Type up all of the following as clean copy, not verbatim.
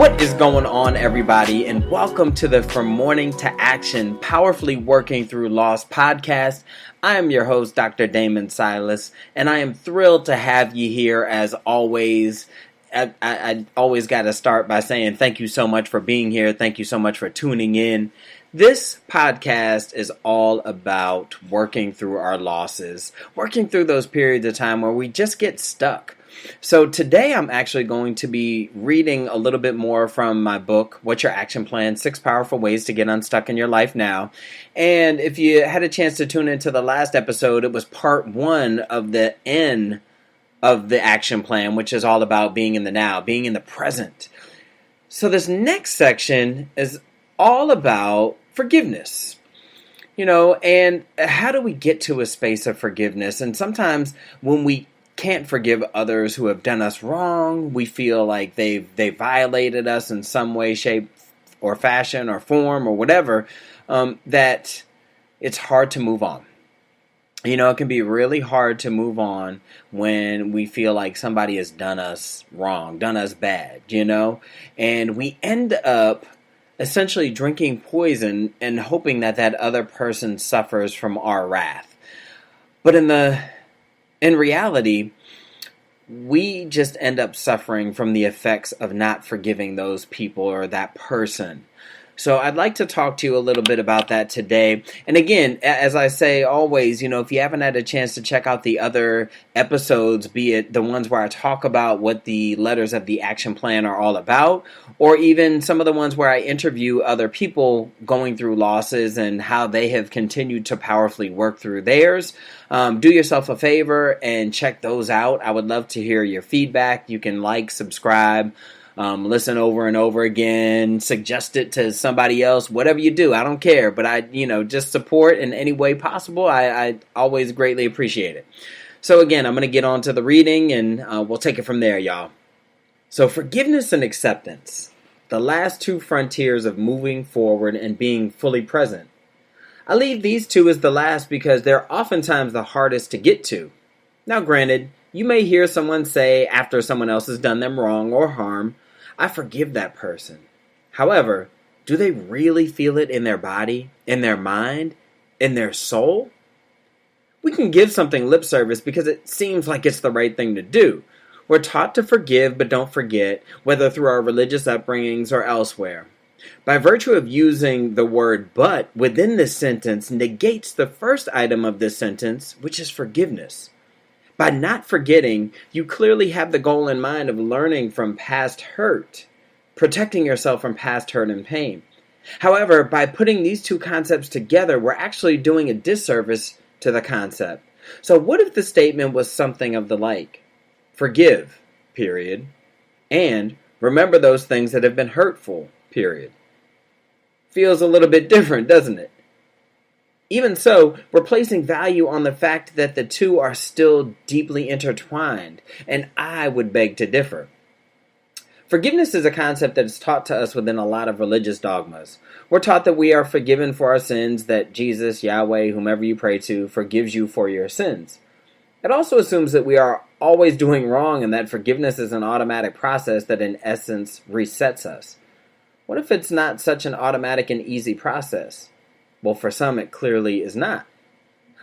What is going on, everybody, and welcome to the From Mourning to Action, Powerfully Working Through Loss podcast. I am your host, Dr. Damon Silas, and I am thrilled to have you here as always. I always got to start by saying thank you so much for being here. Thank you so much for tuning in. This podcast is all about working through our losses, working through those periods of time where we just get stuck. So today I'm actually going to be reading a little bit more from my book, What's Your Action Plan? 6 Powerful Ways to Get Unstuck in Your Life Now. And if you had a chance to tune into the last episode, it was part 1 of the N of the action plan, which is all about being in the now, being in the present. So this next section is all about forgiveness. And how do we get to a space of forgiveness? And sometimes when we can't forgive others who have done us wrong, we feel like they violated us in some way, shape, or fashion, or form, or whatever, that it's hard to move on. It can be really hard to move on when we feel like somebody has done us wrong, done us bad, and we end up essentially drinking poison and hoping that that other person suffers from our wrath. But in reality, we just end up suffering from the effects of not forgiving those people or that person. So I'd like to talk to you a little bit about that today. And again, as I say always, if you haven't had a chance to check out the other episodes, be it the ones where I talk about what the letters of the action plan are all about, or even some of the ones where I interview other people going through losses and how they have continued to powerfully work through theirs, do yourself a favor and check those out. I would love to hear your feedback. You can like, subscribe, listen over and over again, suggest it to somebody else, whatever you do, I don't care. But just support in any way possible. I always greatly appreciate it. So again, I'm going to get on to the reading and we'll take it from there, y'all. So forgiveness and acceptance, the last 2 frontiers of moving forward and being fully present. I leave these 2 as the last because they're oftentimes the hardest to get to. Now granted, you may hear someone say after someone else has done them wrong or harm, I forgive that person. However, do they really feel it in their body, in their mind, in their soul? We can give something lip service because it seems like it's the right thing to do. We're taught to forgive but don't forget, whether through our religious upbringings or elsewhere. By virtue of using the word but within this sentence negates the first item of this sentence, which is forgiveness. By not forgetting, you clearly have the goal in mind of learning from past hurt, protecting yourself from past hurt and pain. However, by putting these 2 concepts together, we're actually doing a disservice to the concept. So what if the statement was something of the like? Forgive, period, and remember those things that have been hurtful, period. Feels a little bit different, doesn't it? Even so, we're placing value on the fact that the 2 are still deeply intertwined, and I would beg to differ. Forgiveness is a concept that is taught to us within a lot of religious dogmas. We're taught that we are forgiven for our sins, that Jesus, Yahweh, whomever you pray to, forgives you for your sins. It also assumes that we are always doing wrong and that forgiveness is an automatic process that in essence resets us. What if it's not such an automatic and easy process? Well, for some, it clearly is not.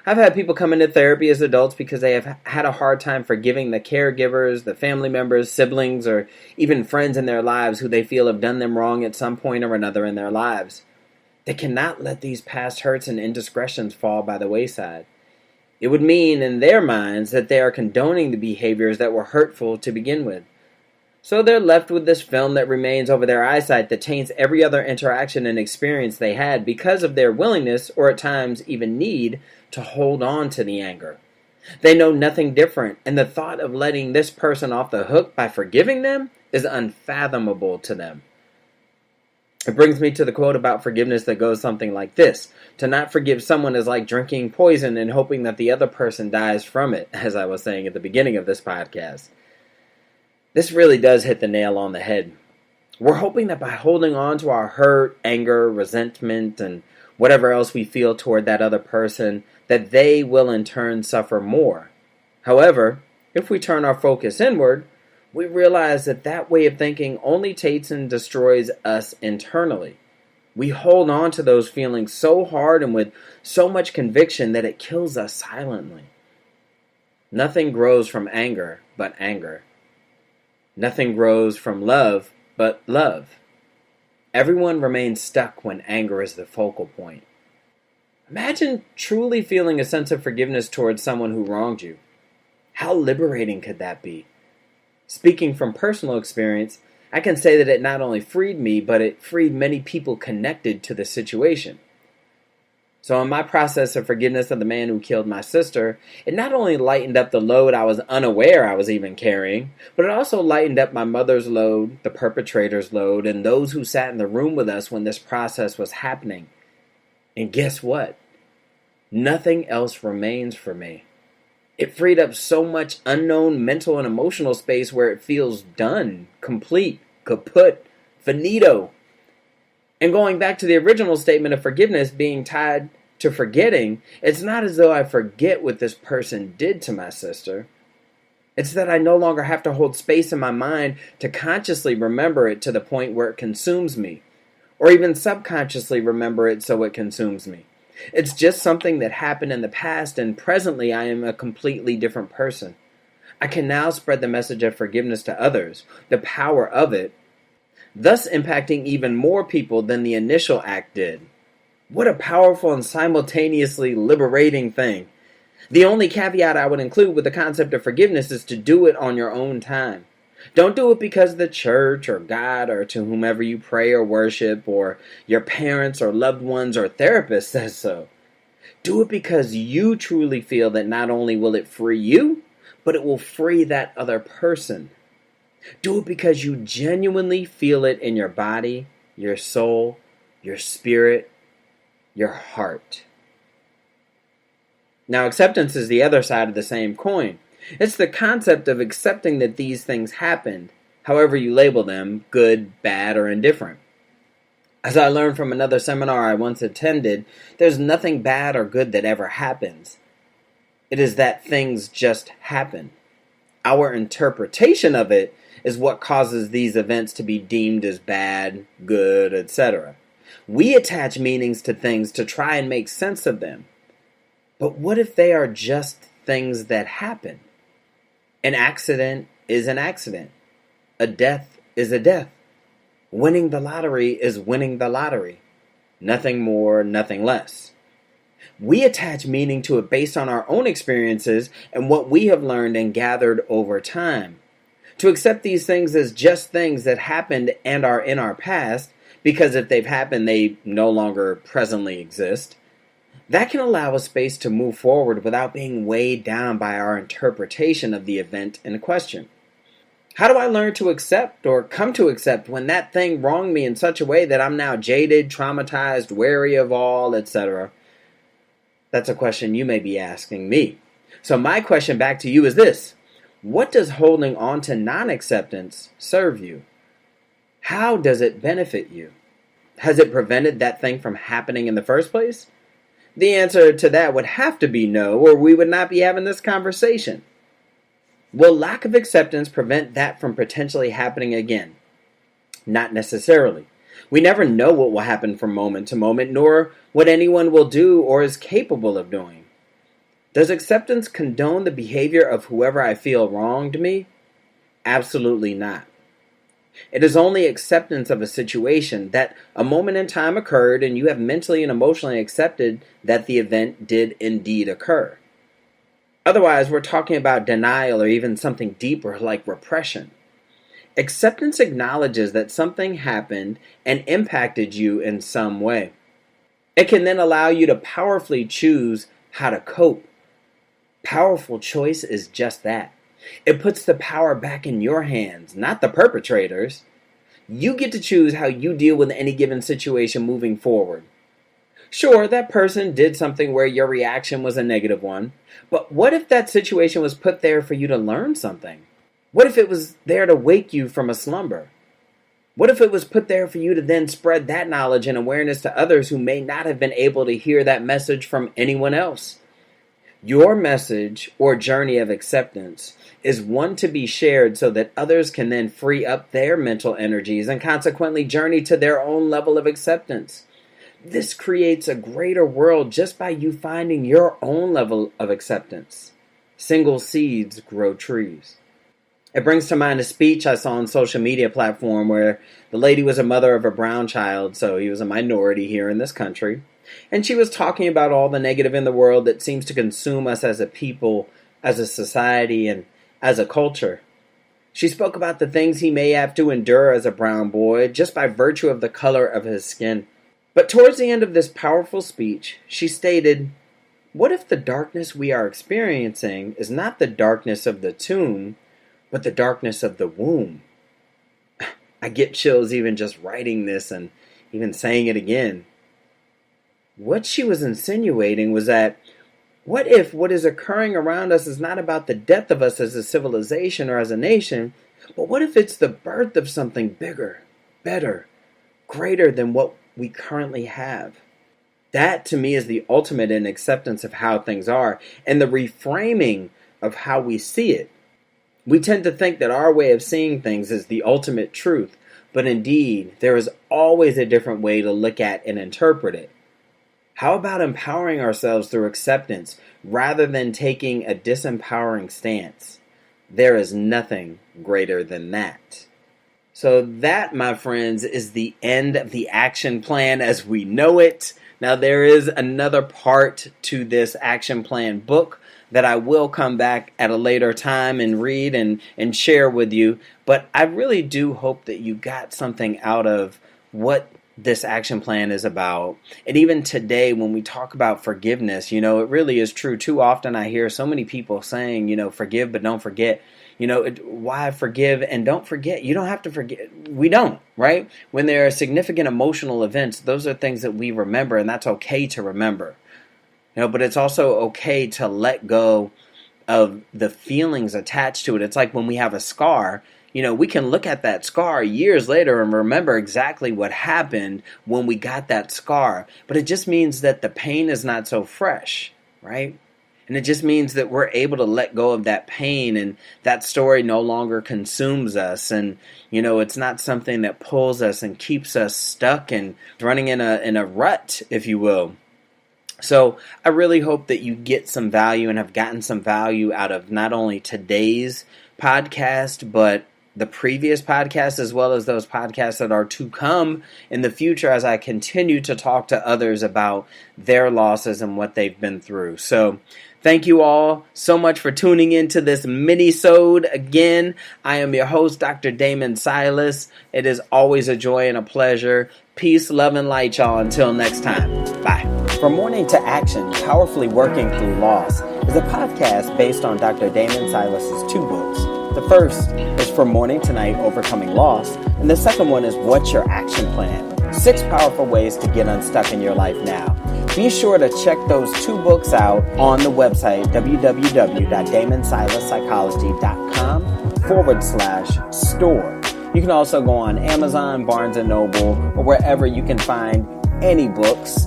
I've had people come into therapy as adults because they have had a hard time forgiving the caregivers, the family members, siblings, or even friends in their lives who they feel have done them wrong at some point or another in their lives. They cannot let these past hurts and indiscretions fall by the wayside. It would mean, in their minds, that they are condoning the behaviors that were hurtful to begin with. So they're left with this film that remains over their eyesight that taints every other interaction and experience they had because of their willingness, or at times even need, to hold on to the anger. They know nothing different, and the thought of letting this person off the hook by forgiving them is unfathomable to them. It brings me to the quote about forgiveness that goes something like this. To not forgive someone is like drinking poison and hoping that the other person dies from it, as I was saying at the beginning of this podcast. This really does hit the nail on the head. We're hoping that by holding on to our hurt, anger, resentment, and whatever else we feel toward that other person, that they will in turn suffer more. However, if we turn our focus inward, we realize that that way of thinking only takes and destroys us internally. We hold on to those feelings so hard and with so much conviction that it kills us silently. Nothing grows from anger but anger. Nothing grows from love but love. Everyone remains stuck when anger is the focal point. Imagine truly feeling a sense of forgiveness towards someone who wronged you. How liberating could that be? Speaking from personal experience, I can say that it not only freed me, but it freed many people connected to the situation. So in my process of forgiveness of the man who killed my sister, it not only lightened up the load I was unaware I was even carrying, but it also lightened up my mother's load, the perpetrator's load, and those who sat in the room with us when this process was happening. And guess what? Nothing else remains for me. It freed up so much unknown mental and emotional space where it feels done, complete, kaput, finito. And going back to the original statement of forgiveness being tied to forgetting, it's not as though I forget what this person did to my sister. It's that I no longer have to hold space in my mind to consciously remember it to the point where it consumes me, or even subconsciously remember it so it consumes me. It's just something that happened in the past, and presently I am a completely different person. I can now spread the message of forgiveness to others, the power of it, thus impacting even more people than the initial act did. What a powerful and simultaneously liberating thing. The only caveat I would include with the concept of forgiveness is to do it on your own time. Don't do it because the church or God or to whomever you pray or worship or your parents or loved ones or therapist says so. Do it because you truly feel that not only will it free you, but it will free that other person. Do it because you genuinely feel it in your body, your soul, your spirit, your heart. Now, acceptance is the other side of the same coin. It's the concept of accepting that these things happened, however you label them, good, bad, or indifferent. As I learned from another seminar I once attended, there's nothing bad or good that ever happens. It is that things just happen. Our interpretation of it is what causes these events to be deemed as bad, good, etc. We attach meanings to things to try and make sense of them. But what if they are just things that happen? An accident is an accident. A death is a death. Winning the lottery is winning the lottery. Nothing more, nothing less. We attach meaning to it based on our own experiences and what we have learned and gathered over time. To accept these things as just things that happened and are in our past, because if they've happened, they no longer presently exist, that can allow a space to move forward without being weighed down by our interpretation of the event in question. How do I learn to accept or come to accept when that thing wronged me in such a way that I'm now jaded, traumatized, wary of all, etc.? That's a question you may be asking me. So my question back to you is this: what does holding on to non-acceptance serve you? How does it benefit you? Has it prevented that thing from happening in the first place? The answer to that would have to be no, or we would not be having this conversation. Will lack of acceptance prevent that from potentially happening again? Not necessarily. We never know what will happen from moment to moment, nor what anyone will do or is capable of doing. Does acceptance condone the behavior of whoever I feel wronged me? Absolutely not. It is only acceptance of a situation that a moment in time occurred and you have mentally and emotionally accepted that the event did indeed occur. Otherwise, we're talking about denial or even something deeper like repression. Acceptance acknowledges that something happened and impacted you in some way. It can then allow you to powerfully choose how to cope. Powerful choice is just that. It puts the power back in your hands, not the perpetrator's. You get to choose how you deal with any given situation moving forward. Sure, that person did something where your reaction was a negative one, but what if that situation was put there for you to learn something? What if it was there to wake you from a slumber? What if it was put there for you to then spread that knowledge and awareness to others who may not have been able to hear that message from anyone else? Your message or journey of acceptance is one to be shared so that others can then free up their mental energies and consequently journey to their own level of acceptance. This creates a greater world just by you finding your own level of acceptance. Single seeds grow trees. It brings to mind a speech I saw on social media platform where the lady was a mother of a brown child, so he was a minority here in this country. And she was talking about all the negative in the world that seems to consume us as a people, as a society, and as a culture. She spoke about the things he may have to endure as a brown boy just by virtue of the color of his skin. But towards the end of this powerful speech, she stated, "What if the darkness we are experiencing is not the darkness of the tomb, but the darkness of the womb?" I get chills even just writing this and even saying it again. What she was insinuating was that, what if what is occurring around us is not about the death of us as a civilization or as a nation, but what if it's the birth of something bigger, better, greater than what we currently have? That to me is the ultimate in acceptance of how things are and the reframing of how we see it. We tend to think that our way of seeing things is the ultimate truth, but indeed, there is always a different way to look at and interpret it. How about empowering ourselves through acceptance rather than taking a disempowering stance? There is nothing greater than that. So that, my friends, is the end of the action plan as we know it. Now, there is another part to this action plan book that I will come back at a later time and read and share with you. But I really do hope that you got something out of what this action plan is about. And even today, when we talk about forgiveness, it really is true. Too often I hear so many people saying, forgive but don't forget. Why forgive and don't forget? You don't have to forget. We don't, right? When there are significant emotional events, those are things that we remember, and that's okay to remember. But it's also okay to let go of the feelings attached to it. It's like when we have a scar, we can look at that scar years later and remember exactly what happened when we got that scar. But it just means that the pain is not so fresh, right? And it just means that we're able to let go of that pain and that story no longer consumes us. And, it's not something that pulls us and keeps us stuck and running in a rut, if you will. So I really hope that you get some value and have gotten some value out of not only today's podcast, but the previous podcast, as well as those podcasts that are to come in the future as I continue to talk to others about their losses and what they've been through. So thank you all so much for tuning into this mini-sode. Again, I am your host, Dr. Damon Silas. It is always a joy and a pleasure. Peace, love, and light, y'all. Until next time. Bye. From Mourning to Action, Powerfully Working Through Loss is a podcast based on Dr. Damon Silas's 2 books. The first is From Mourning to Night, Overcoming Loss, and the second one is What's Your Action Plan? 6 powerful ways to get unstuck in your life now. Be sure to check those 2 books out on the website www.damonsilaspsychology.com/store. You can also go on Amazon, Barnes & Noble, or wherever you can find any books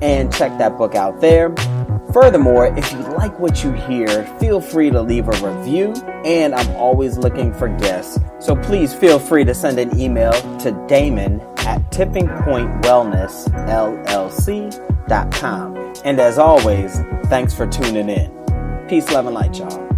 and check that book out there. Furthermore, if you like what you hear, feel free to leave a review, and I'm always looking for guests. So please feel free to send an email to damon@tippingpointwellnessllc.com. And as always, thanks for tuning in. Peace, love, and light, y'all.